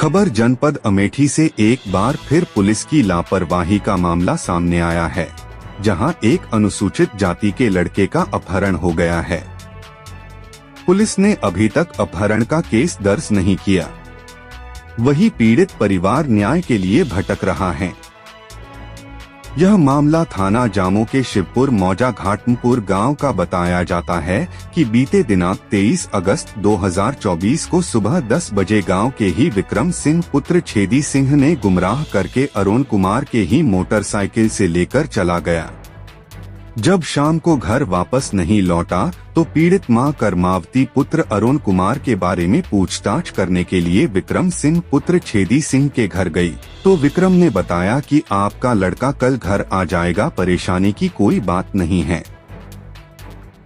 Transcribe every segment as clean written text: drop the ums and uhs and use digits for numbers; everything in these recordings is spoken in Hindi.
खबर जनपद अमेठी से एक बार फिर पुलिस की लापरवाही का मामला सामने आया है, जहां एक अनुसूचित जाति के लड़के का अपहरण हो गया है। पुलिस ने अभी तक अपहरण का केस दर्ज नहीं किया। वहीं पीड़ित परिवार न्याय के लिए भटक रहा है। यह मामला थाना जामो के शिवपुर मौजा घाटमपुर गांव का बताया जाता है कि बीते दिनांक 23 अगस्त 2024 को सुबह 10 बजे गांव के ही विक्रम सिंह पुत्र छेदी सिंह ने गुमराह करके अरुण कुमार के ही मोटरसाइकिल से लेकर चला गया। जब शाम को घर वापस नहीं लौटा तो पीड़ित मां कर्मावती पुत्र अरुण कुमार के बारे में पूछताछ करने के लिए विक्रम सिंह पुत्र छेदी सिंह के घर गई, तो विक्रम ने बताया कि आपका लड़का कल घर आ जाएगा, परेशानी की कोई बात नहीं है।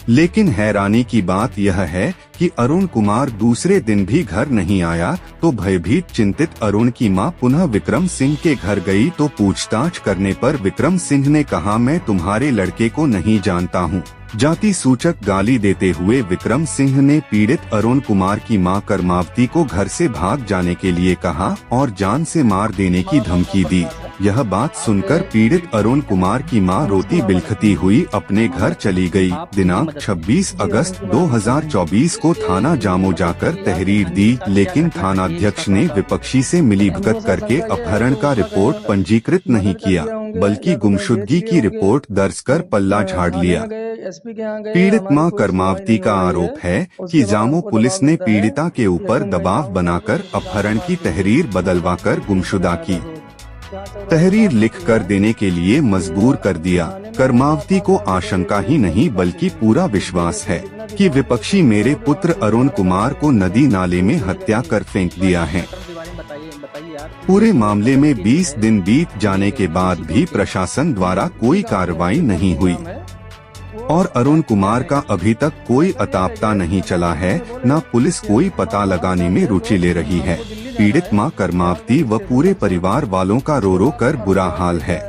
लेकिन हैरानी की बात यह है कि अरुण कुमार दूसरे दिन भी घर नहीं आया, तो भयभीत चिंतित अरुण की मां पुनः विक्रम सिंह के घर गई, तो पूछताछ करने पर विक्रम सिंह ने कहा, मैं तुम्हारे लड़के को नहीं जानता हूं। जाति सूचक गाली देते हुए विक्रम सिंह ने पीड़ित अरुण कुमार की मां कर्मावती को घर से भाग जाने के लिए कहा और जान से मार देने की धमकी दी। यह बात सुनकर पीड़ित अरुण कुमार की मां रोती बिलखती हुई अपने घर चली गई। दिनांक 26 अगस्त 2024 को थाना जामो जाकर तहरीर दी, लेकिन थानाध्यक्ष ने विपक्षी से मिलीभगत करके अपहरण का रिपोर्ट पंजीकृत नहीं किया, बल्कि गुमशुदगी की रिपोर्ट दर्ज कर पल्ला झाड़ लिया। पीड़ित मां कर्मावती का आरोप है कि जामो पुलिस ने पीड़िता के ऊपर दबाव बनाकर अपहरण की तहरीर बदलवाकर गुमशुदा की। तहरीर लिख कर देने के लिए मजबूर कर दिया। कर्मावती को आशंका ही नहीं बल्कि पूरा विश्वास है कि विपक्षी मेरे पुत्र अरुण कुमार को नदी नाले में हत्या कर फेंक दिया है। पूरे मामले में 20 दिन बीत जाने के बाद भी प्रशासन द्वारा कोई कार्रवाई नहीं हुई और अरुण कुमार का अभी तक कोई अता पता नहीं चला है, न पुलिस कोई पता लगाने में रुचि ले रही है। पीड़ित मां कर्मावती व पूरे परिवार वालों का रो रो कर बुरा हाल है।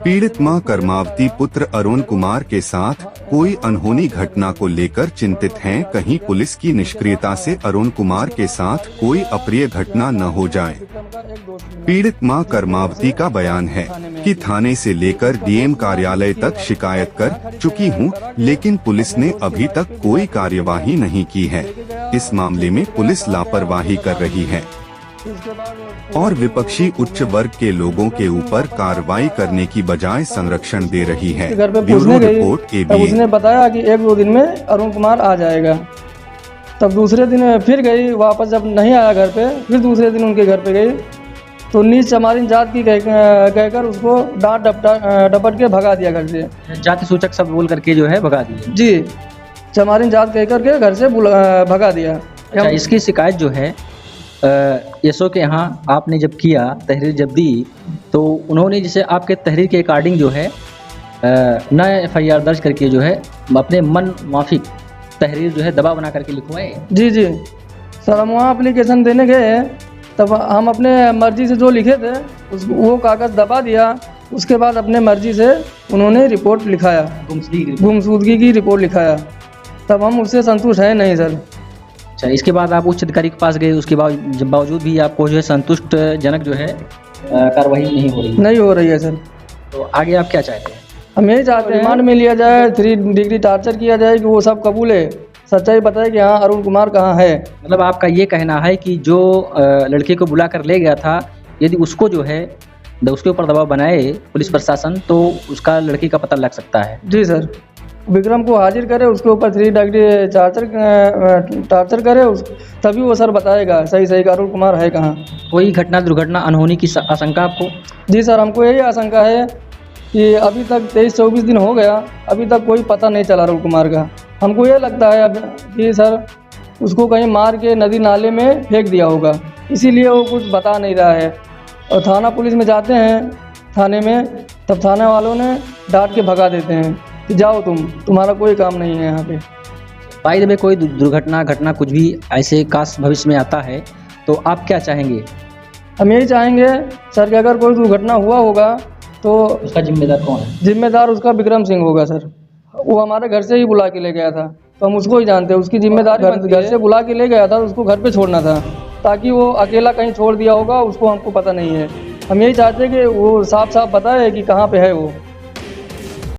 पीड़ित मां कर्मावती पुत्र अरुण कुमार के साथ कोई अनहोनी घटना को लेकर चिंतित हैं, कहीं पुलिस की निष्क्रियता से अरुण कुमार के साथ कोई अप्रिय घटना न हो जाए। पीड़ित मां कर्मावती का बयान है कि थाने से लेकर डीएम कार्यालय तक शिकायत कर चुकी हूं, लेकिन पुलिस ने अभी तक कोई कार्यवाही नहीं की है। इस मामले में पुलिस लापरवाही कर रही है और विपक्षी उच्च वर्ग के लोगों के ऊपर कार्रवाई करने की बजाय संरक्षण दे रही है। Bureau report ABN। उसने बताया कि 1-2 दिन में अरुण कुमार आ जाएगा। तब दूसरे दिन फिर गई वापस, जब नहीं आया घर पे, फिर दूसरे दिन उनके घर पे गई तो नीच चमारिन जात की कहकर उसको डांट डपट के भगा दिया घर से। जाति सूचक सब बोल करके जो है भगा दिया। जी, चमारिन जात कहकर के घर से भगा दिया। अच्छा, इसकी शिकायत जो है यशो के यहाँ आपने जब किया, तहरीर जब दी, तो उन्होंने जैसे आपके तहरीर के अकॉर्डिंग जो है न FIR दर्ज करके जो है अपने मन माफिक तहरीर जो है दबाव बना करके लिखवाए। जी जी सर, हम वहाँ एप्लीकेशन देने गए, तब हम अपने मर्जी से जो लिखे थे वो कागज़ दबा दिया। उसके बाद अपने मर्जी से उन्होंने रिपोर्ट लिखाया, गुमशुदगी की रिपोर्ट लिखाया। तब हम उससे संतुष्ट हैं नहीं सर। अच्छा, इसके बाद आप उच्च अधिकारी के पास गए, उसके बावजूद भी आपको जो है संतुष्टजनक जो है कार्रवाई नहीं हो रही है सर। तो आगे आप क्या चाहते हैं? हम यही चाहते हैं रिमांड में लिया जाए, 3 डिग्री टार्चर किया जाए कि वो सब कबूल है, सच्चाई बताए कि हाँ अरुण कुमार कहाँ है। मतलब आपका ये कहना है कि जो लड़के को बुला कर ले गया था, यदि उसको जो है उसके ऊपर दबाव बनाए पुलिस प्रशासन, तो उसका लड़के का पता लग सकता है। जी सर, विक्रम को हाजिर करे, उसके ऊपर 3 डिग्री टार्चर करे, तभी वो सर बताएगा सही सही अरुण कुमार है कहाँ। कोई घटना दुर्घटना अनहोनी की आशंका आपको? जी सर, हमको यही आशंका है कि अभी तक 23-24 दिन हो गया, अभी तक कोई पता नहीं चला अरुण कुमार का। हमको ये लगता है अब कि सर उसको कहीं मार के नदी नाले में फेंक दिया होगा, इसीलिए वो कुछ बता नहीं रहा है। और थाना पुलिस में जाते हैं थाने में, तब थाने वालों ने डांट के भगा देते हैं कि जाओ तुम्हारा कोई काम नहीं है यहाँ पे। बाय द वे, कोई दुर्घटना घटना कुछ भी ऐसे काश भविष्य में आता है तो आप क्या चाहेंगे? हम यही चाहेंगे सर कि अगर कोई दुर्घटना हुआ होगा तो उसका जिम्मेदार कौन है? जिम्मेदार उसका विक्रम सिंह होगा सर। वो हमारे घर से ही बुला के ले गया था, तो हम उसको ही जानते हैं। उसकी जिम्मेदारी घर से बुला के ले गया था, उसको घर पे छोड़ना था। ताकि वो अकेला कहीं छोड़ दिया होगा, उसको हमको पता नहीं है। हम यही चाहते हैं कि वो साफ साफ बताए कि कहाँ पे है वो।